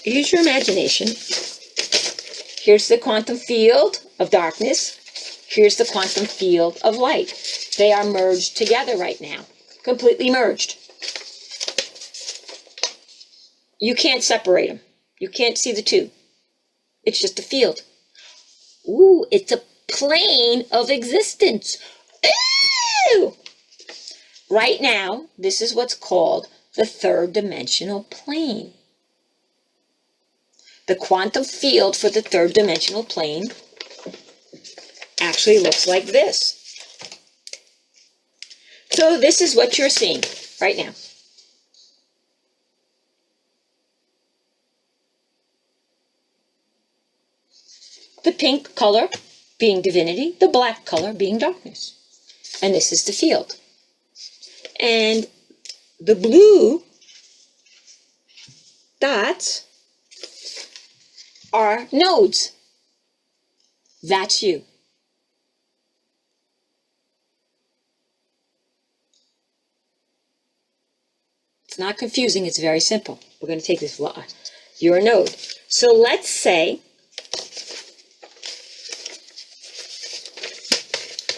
use your imagination. Here's the quantum field of darkness. Here's the quantum field of light. They are merged together right now. Completely merged. You can't separate them. You can't see the two. It's just a field. Ooh, it's a plane of existence. Ooh! Right now, this is what's called the third dimensional plane. The quantum field for the third dimensional plane actually looks like this. So this is what you're seeing right now. The pink color being divinity, the black color being darkness. And this is the field. And the blue dots are nodes. That's you. It's not confusing, it's very simple. We're going to take this, you're a node. So let's say,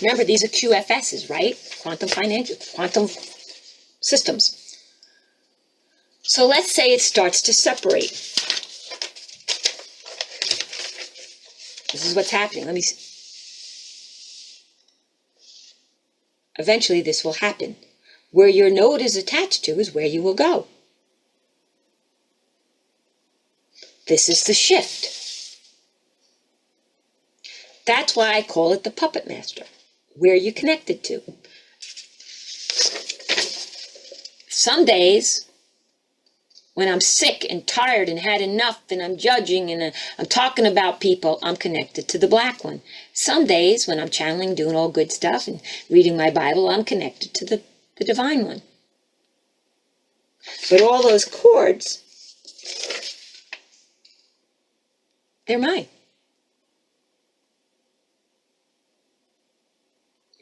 remember these are QFSs, right? Quantum systems. So let's say it starts to separate. This is what's happening. Let me see. Eventually this will happen. Where your node is attached to is where you will go. This is the shift. That's why I call it the puppet master. Where you connected to. Some days, when I'm sick and tired and had enough and I'm judging and I'm talking about people, I'm connected to the black one. Some days, when I'm channeling, doing all good stuff and reading my Bible, I'm connected to the divine one. But all those cords, they're mine.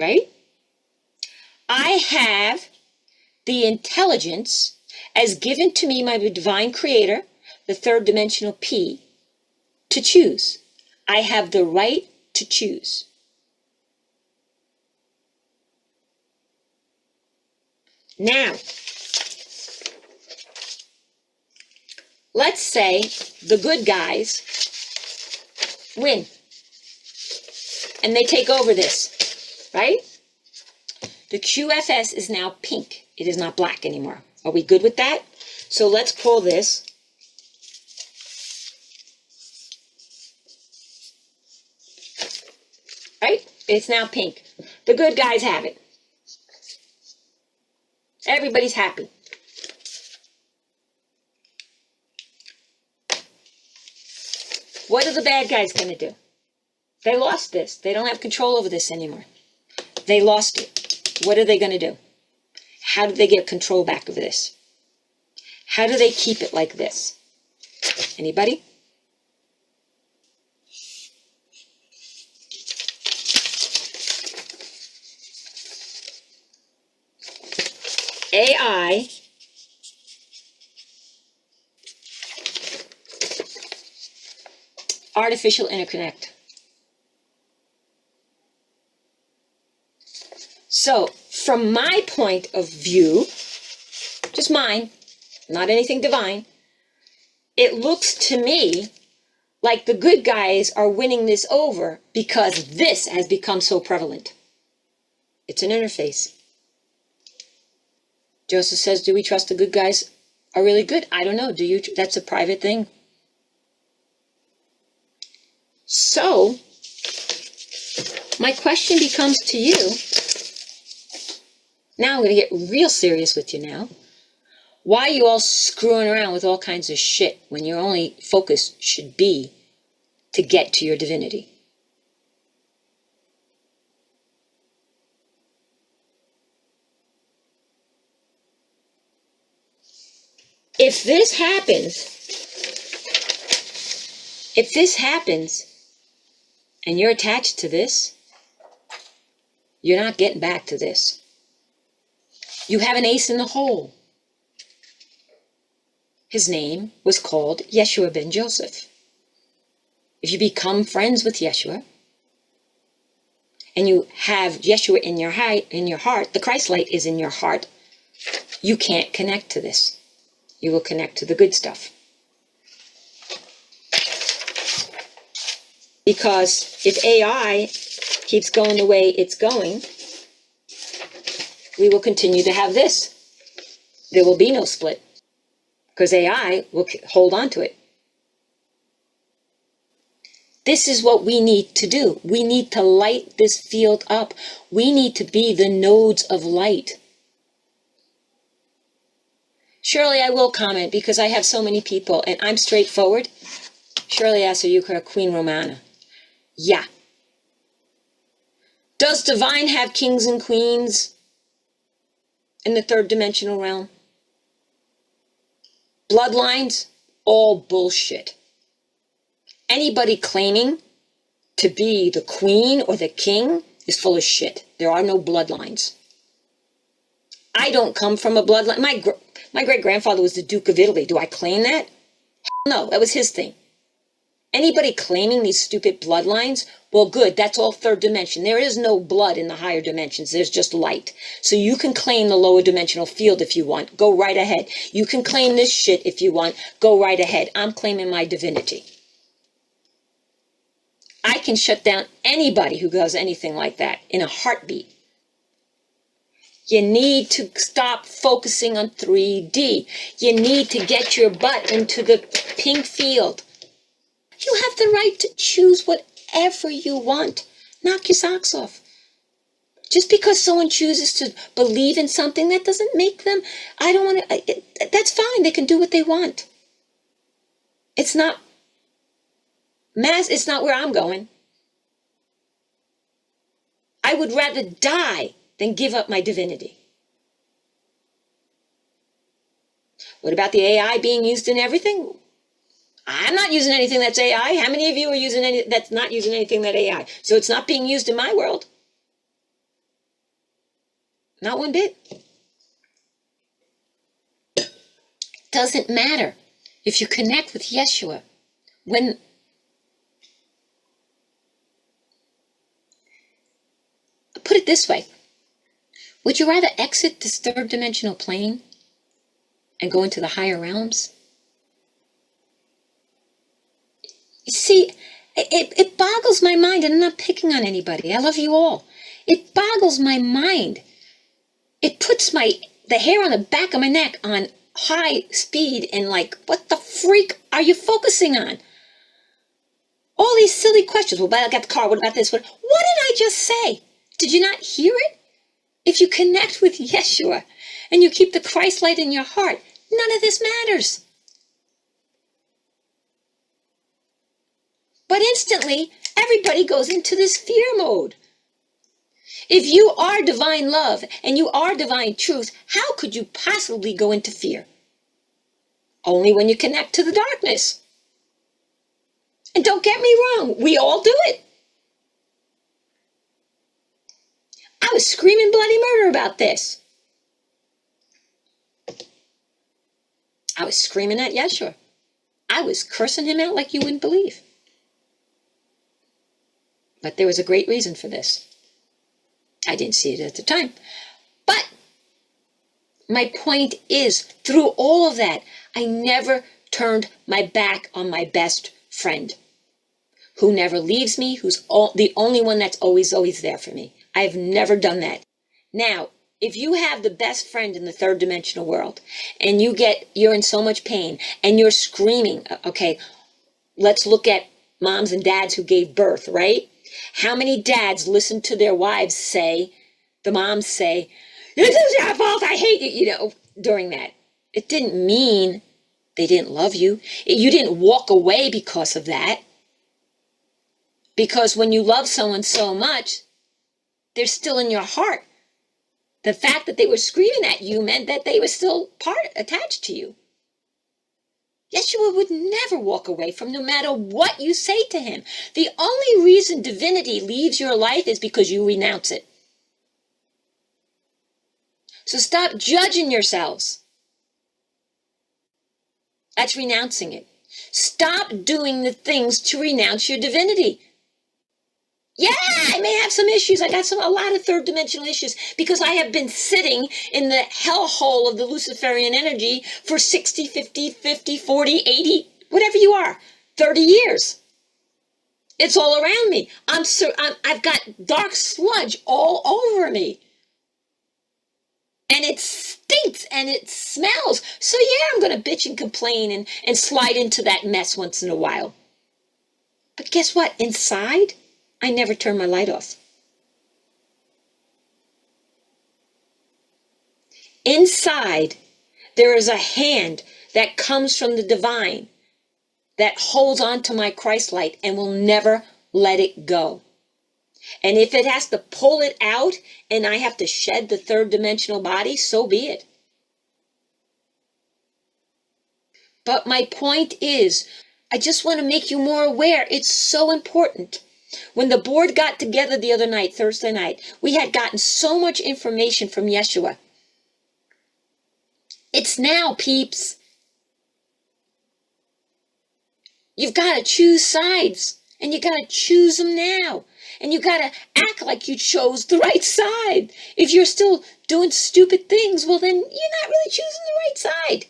Right? I have the intelligence as given to me by the divine creator, the third dimensional P, to choose. I have the right to choose. Now, let's say the good guys win and they take over this, right? The QFS is now pink. It is not black anymore. Are we good with that? So let's call this right? It's now pink. The good guys have it. Everybody's happy. What are the bad guys going to do? They lost this. They don't have control over this anymore. They lost it. What are they going to do? How do they get control back of this? How do they keep it like this? Anybody? AI artificial interconnect. So, from my point of view, just mine, not anything divine, it looks to me like the good guys are winning this over because this has become so prevalent. It's an interface. Joseph says, do we trust the good guys are really good? I don't know. Do you? That's a private thing. So, my question becomes to you, now I'm going to get real serious with you now. Why are you all screwing around with all kinds of shit when your only focus should be to get to your divinity? If this happens, and you're attached to this, you're not getting back to this. You have an ace in the hole. his name was called Yeshua ben Joseph. If you become friends with Yeshua, and you have Yeshua in your heart, the Christ light is in your heart, you can't connect to this. You will connect to the good stuff. Because if AI keeps going the way it's going, we will continue to have this. There will be no split. Because AI will hold on to it. This is what we need to do. We need to light this field up. We need to be the nodes of light. Surely I will comment because I have so many people and I'm straightforward. Surely Asayuka, Queen Romana. Yeah. Does Divine have kings and queens in the third dimensional realm? Bloodlines? All bullshit. Anybody claiming to be the queen or the king is full of shit. There are no bloodlines. I don't come from a bloodline. My great-grandfather was the Duke of Italy. Do I claim that? No, that was his thing. Anybody claiming these stupid bloodlines, well, good, that's all third dimension. There is no blood in the higher dimensions. There's just light. So you can claim the lower dimensional field if you want. Go right ahead. You can claim this shit if you want. Go right ahead. I'm claiming my divinity. I can shut down anybody who does anything like that in a heartbeat. You need to stop focusing on 3D. You need to get your butt into the pink field. You have the right to choose whatever you want. Knock your socks off. Just because someone chooses to believe in something, that doesn't make them, I don't want to, that's fine. They can do what they want. It's not it's not where I'm going. I would rather die than give up my divinity. What about the AI being used in everything? I'm not using anything that's AI. How many of you are using that's not using anything that AI? So it's not being used in my world. Not one bit. Doesn't matter if you connect with Yeshua. Put it this way. Would you rather exit this third dimensional plane and go into the higher realms? You see, it boggles my mind, and I'm not picking on anybody. I love you all. It boggles my mind. It puts the hair on the back of my neck on high speed and like, what the freak are you focusing on? All these silly questions. Well, I got the car. What about this? What did I just say? Did you not hear it? If you connect with Yeshua and you keep the Christ light in your heart, none of this matters. But instantly, everybody goes into this fear mode. If you are divine love and you are divine truth, how could you possibly go into fear? Only when you connect to the darkness. And don't get me wrong, we all do it. I was screaming bloody murder about this. I was screaming at Yeshua. I was cursing him out like you wouldn't believe. But there was a great reason for this. I didn't see it at the time. But my point is, through all of that, I never turned my back on my best friend, who never leaves me, who's the only one that's always there for me. I've never done that. Now, if you have the best friend in the third dimensional world, and you're in so much pain, and you're screaming, okay, let's look at moms and dads who gave birth, right? How many dads listen to their wives say, the moms say, this is your fault, I hate you, during that. It didn't mean they didn't love you. You didn't walk away because of that. Because when you love someone so much, they're still in your heart. The fact that they were screaming at you meant that they were still attached to you. Yeshua would never walk away from no matter what you say to him. The only reason divinity leaves your life is because you renounce it. So stop judging yourselves. That's renouncing it. Stop doing the things to renounce your divinity. Yeah, I may have some issues. I got a lot of third dimensional issues because I have been sitting in the hellhole of the Luciferian energy for 60, 50, 40, 80, whatever you are, 30 years. It's all around me. I've got dark sludge all over me. And it stinks and it smells. So yeah, I'm going to bitch and complain and slide into that mess once in a while. But guess what? Inside, I never turn my light off. Inside, there is a hand that comes from the divine that holds on to my Christ light and will never let it go. And if it has to pull it out and I have to shed the third dimensional body, so be it. But my point is, I just want to make you more aware. It's so important. When the board got together the other night, Thursday night, we had gotten so much information from Yeshua. It's now, peeps. You've got to choose sides, and you got to choose them now. And you got to act like you chose the right side. If you're still doing stupid things, well, then you're not really choosing the right side.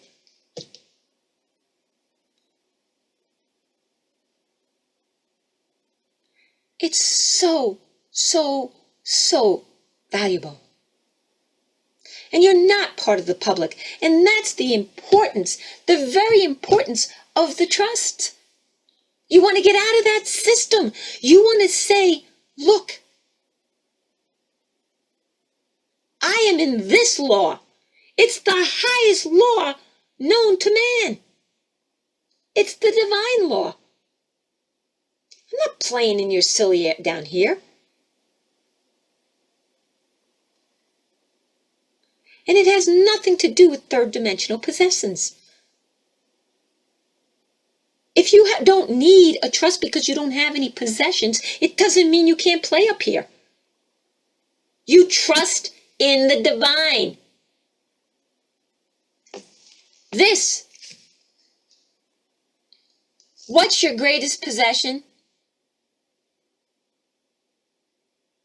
It's so, so, so valuable. And you're not part of the public. And that's the importance, the very importance of the trust. You want to get out of that system. You want to say, look, I am in this law. It's the highest law known to man. It's the divine law. I'm not playing in your silly down here. And it has nothing to do with third dimensional possessions. If you don't need a trust because you don't have any possessions, it doesn't mean you can't play up here. You trust in the divine. This. What's your greatest possession?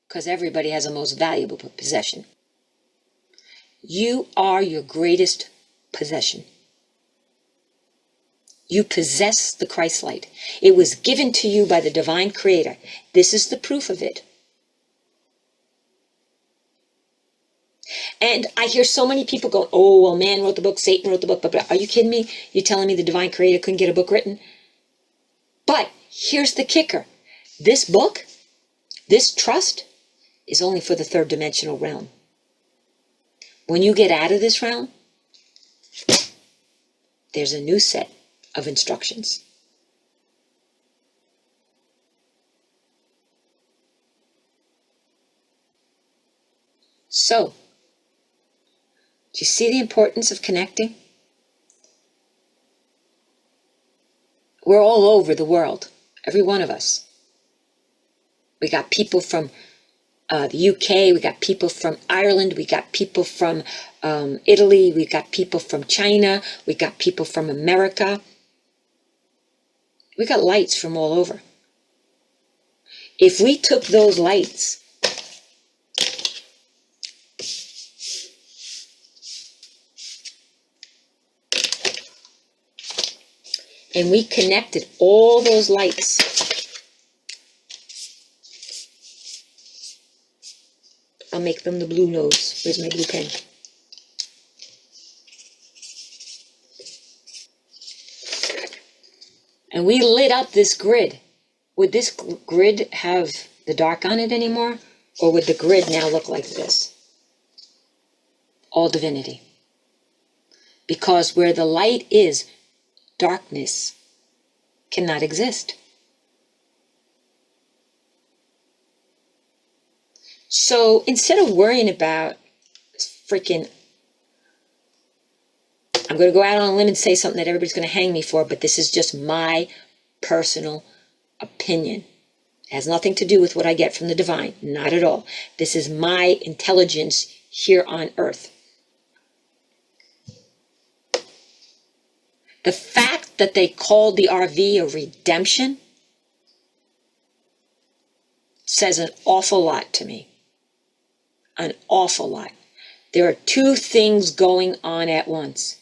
Because everybody has a most valuable possession. You are your greatest possession. You possess the Christ light. It was given to you by the divine creator. This is the proof of it. And I hear so many people go, oh, well, man wrote the book, Satan wrote the book. Are you kidding me? You're telling me the divine creator couldn't get a book written? But here's the kicker. This book, this trust, is only for the third dimensional realm. When you get out of this realm, there's a new set of instructions. So, do you see the importance of connecting? We're all over the world, every one of us. We got people from the UK, we got people from Ireland, we got people from Italy, we got people from China, we got people from America. We got lights from all over. If we took those lights and we connected all those lights, I'll make them the blue nose. Where's my blue pen? And we lit up this grid. Would this grid have the dark on it anymore? Or would the grid now look like this? All divinity. Because where the light is, darkness cannot exist. So instead of worrying about freaking, I'm going to go out on a limb and say something that everybody's going to hang me for, but this is just my personal opinion. It has nothing to do with what I get from the divine. Not at all. This is my intelligence here on earth. The fact fact that they called the RV a redemption says an awful lot to me. An awful lot. There are two things going on at once.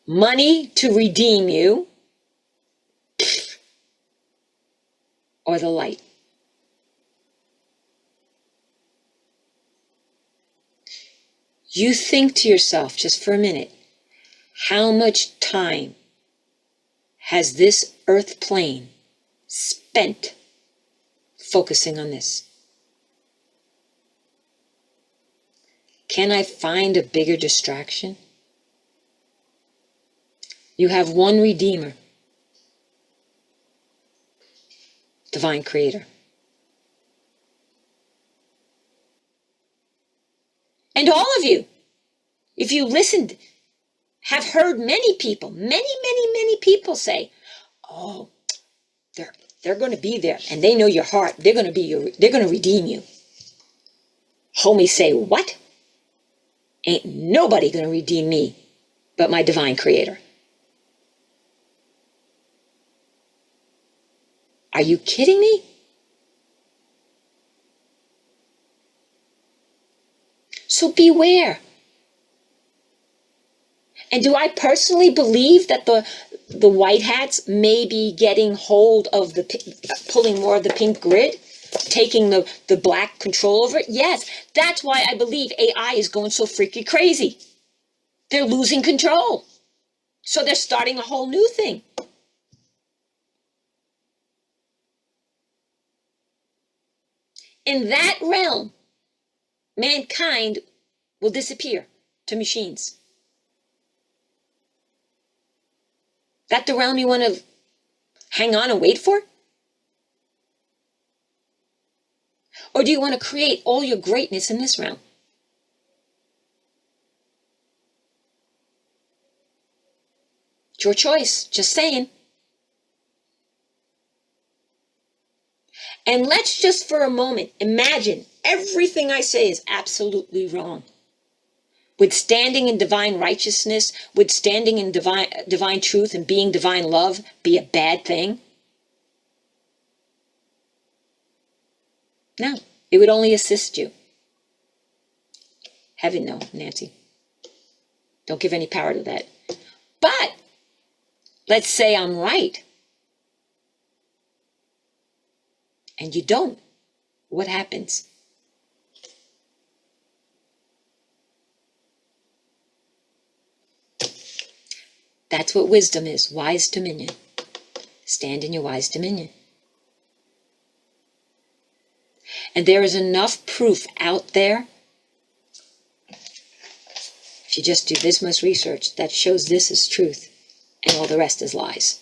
Money to redeem you, or the light. You think to yourself, just for a minute, how much time has this earth plane spent focusing on this? Can I find a bigger distraction? You have one Redeemer, Divine Creator. And all of you, if you listened, have heard many people, many people say, oh, they're going to be there, and they know your heart. They're going to redeem you. Homies say, what? Ain't nobody going to redeem me but my Divine Creator. Are you kidding me? So beware. And do I personally believe that the white hats may be getting hold of pulling more of the pink grid, taking the black control over it? Yes, that's why I believe AI is going so freaky crazy. They're losing control. So they're starting a whole new thing. In that realm, mankind will disappear to machines. That the realm you want to hang on and wait for? Or do you want to create all your greatness in this realm? It's your choice, just saying. And let's just for a moment imagine everything I say is absolutely wrong. Would standing in divine righteousness, would standing in divine truth and being divine love be a bad thing? No, it would only assist you. Heaven no, Nancy. Don't give any power to that. But let's say I'm right. And you don't. What happens? That's what wisdom is, wise dominion. Stand in your wise dominion. And there is enough proof out there, if you just do this much research, that shows this is truth and all the rest is lies.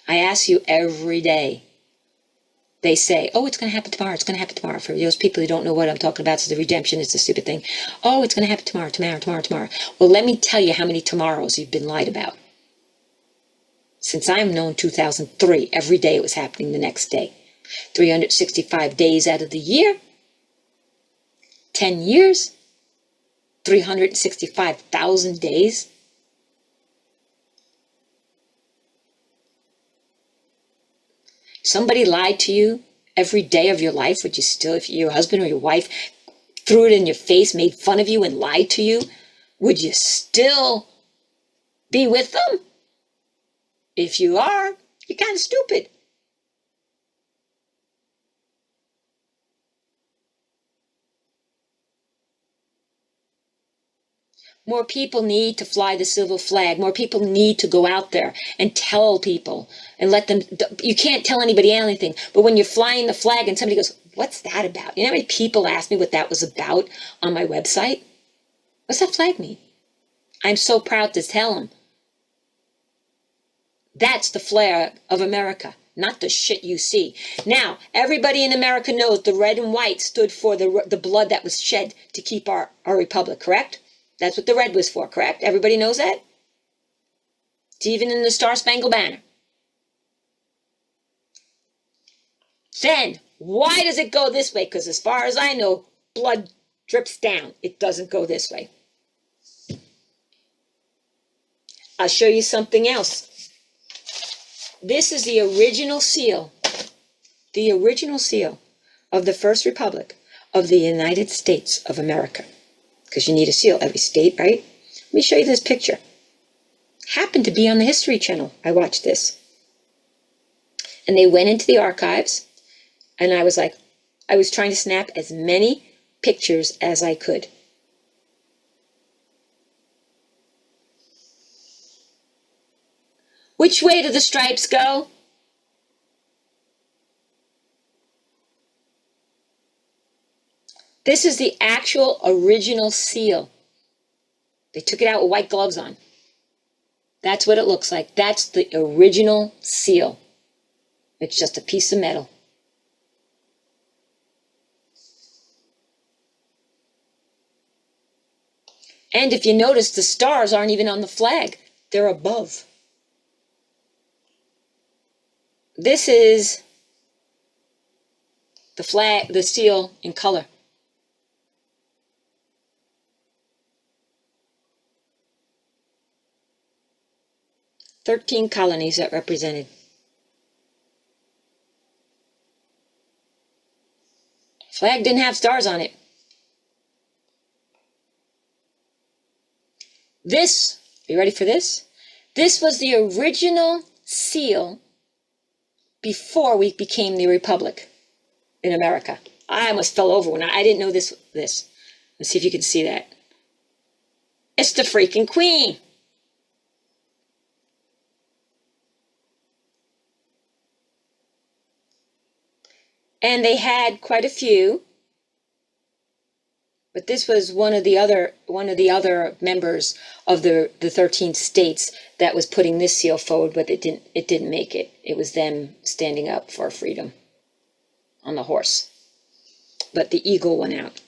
I ask you every day. They say, oh, it's going to happen tomorrow. It's going to happen tomorrow. For those people who don't know what I'm talking about, so the redemption is a stupid thing. Oh, it's going to happen tomorrow. Well, let me tell you how many tomorrows you've been lied about. Since I'm known 2003, every day it was happening the next day. 365 days out of the year, 10 years, 365,000 days. Somebody lied to you every day of your life, would you still, if your husband or your wife threw it in your face, made fun of you and lied to you, would you still be with them? If you are, you're kind of stupid. More people need to fly the silver flag. More people need to go out there and tell people and let them. You can't tell anybody anything. But when you're flying the flag and somebody goes, what's that about? You know how many people asked me what that was about on my website? What's that flag mean? I'm so proud to tell them. That's the flag of America, not the shit you see. Now, everybody in America knows the red and white stood for the blood that was shed to keep our republic, correct? That's what the red was for, correct? Everybody knows that? It's even in the Star-Spangled Banner. Then, why does it go this way? Because as far as I know, blood drips down. It doesn't go this way. I'll show you something else. This is the original seal of the First Republic of the United States of America. Because you need a seal, every state, right? Let me show you this picture. Happened to be on the History Channel. I watched this. And they went into the archives, and I was trying to snap as many pictures as I could. Which way do the stripes go? This is the actual original seal. They took it out with white gloves on. That's what it looks like. That's the original seal. It's just a piece of metal. And if you notice, the stars aren't even on the flag. They're above. This is the flag, the seal in color. "13 colonies that represented. Flag didn't have stars on it. This, are you ready for this? This was the original seal before we became the Republic in America. I almost fell over when I didn't know this. Let's see if you can see that. It's the freaking Queen. And they had quite a few, but this was one of the other members of the 13 states that was putting this seal forward, but it didn't make it. It was them standing up for freedom on the horse. But the eagle went out.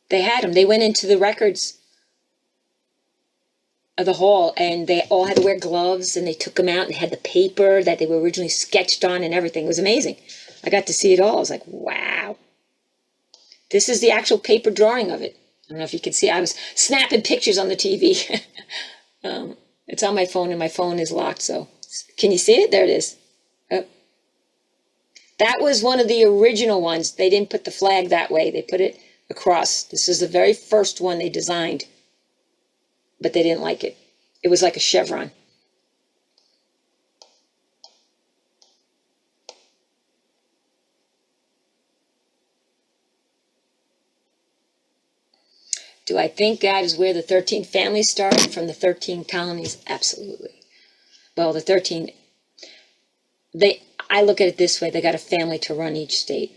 They had them. They went into the records of the hall, and they all had to wear gloves, and they took them out and had the paper that they were originally sketched on and everything. It was amazing. I got to see it all. I was like, wow. This is the actual paper drawing of it. I don't know if you can see. I was snapping pictures on the TV. It's on my phone, and my phone is locked. So can you see it? There it is. Oh. That was one of the original ones. They didn't put the flag that way. They put it across. This is the very first one they designed, but they didn't like it. It was like a chevron. Do I think that is where the 13 families started, from the 13 colonies? Absolutely. Well, the 13, I look at it this way. They got a family to run each state.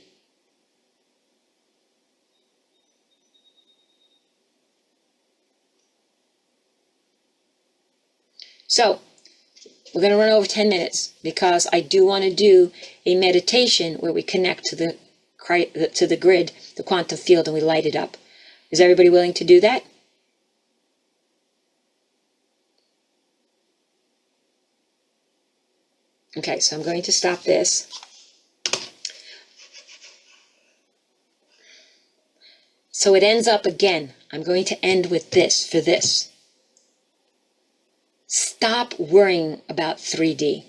So we're going to run over 10 minutes because I do want to do a meditation where we connect to the grid, the quantum field, and we light it up. Is everybody willing to do that? Okay, so I'm going to stop this. So it ends up again. I'm going to end with this for this. Stop worrying about 3D.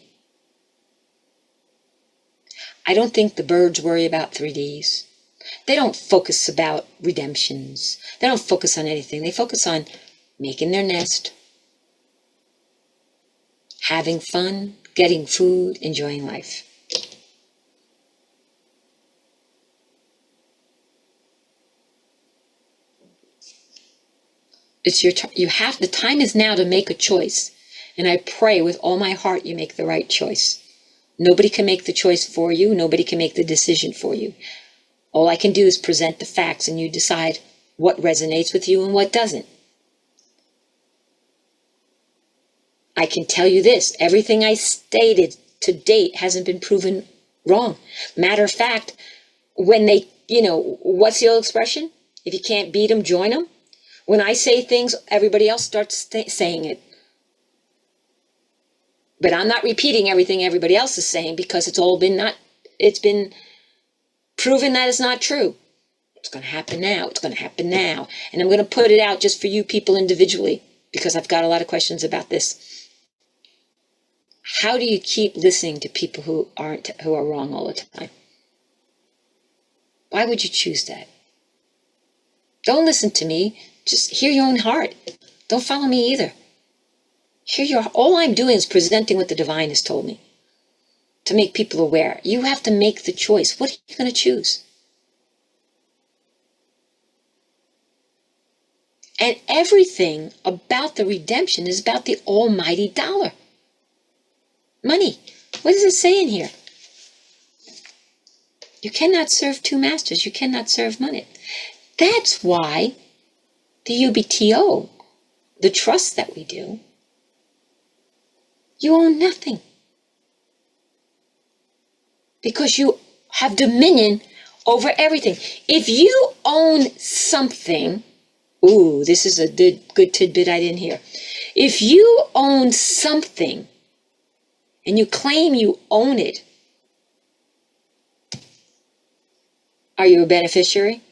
I don't think the birds worry about 3Ds. They don't focus about redemptions. They don't focus on anything. They focus on making their nest, having fun, getting food, enjoying life. It's your you have the time is now to make a choice. And I pray with all my heart you make the right choice. Nobody can make the choice for you. Nobody can make the decision for you. All I can do is present the facts, and you decide what resonates with you and what doesn't. I can tell you this, everything I stated to date hasn't been proven wrong. Matter of fact, when they, what's the old expression? If you can't beat them, join them. When I say things, everybody else starts saying it. But I'm not repeating everything everybody else is saying because it's been proven that it's not true. It's going to happen now. It's going to happen now. And I'm going to put it out just for you people individually because I've got a lot of questions about this. How do you keep listening to people who are wrong all the time? Why would you choose that? Don't listen to me. Just hear your own heart. Don't follow me either. All I'm doing is presenting what the divine has told me to make people aware. You have to make the choice. What are you going to choose? And everything about the redemption is about the almighty dollar. Money. What does it say in here? You cannot serve two masters. You cannot serve money. That's why the UBTO, the trust that we do, you own nothing. Because you have dominion over everything. If you own something, ooh, this is a good tidbit I didn't hear. If you own something and you claim you own it, are you a beneficiary?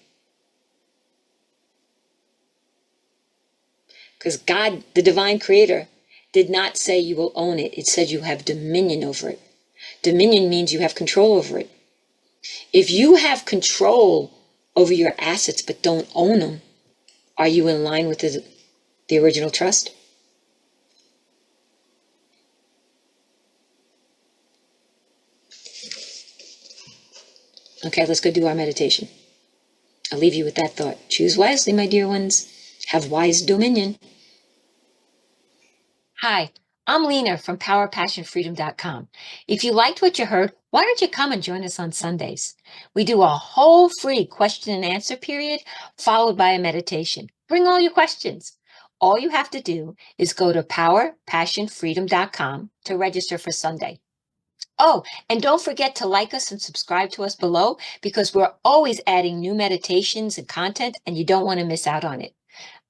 Because God, the divine creator, did not say you will own it. It said you have dominion over it. Dominion means you have control over it. If you have control over your assets but don't own them, are you in line with the original trust? Okay, let's go do our meditation. I'll leave you with that thought. Choose wisely, my dear ones. Have wise dominion. Hi, I'm Leana from PowerPassionFreedom.com. If you liked what you heard, why don't you come and join us on Sundays? We do a whole free question and answer period followed by a meditation. Bring all your questions. All you have to do is go to PowerPassionFreedom.com to register for Sunday. Oh, and don't forget to like us and subscribe to us below because we're always adding new meditations and content and you don't want to miss out on it.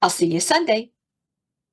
I'll see you Sunday.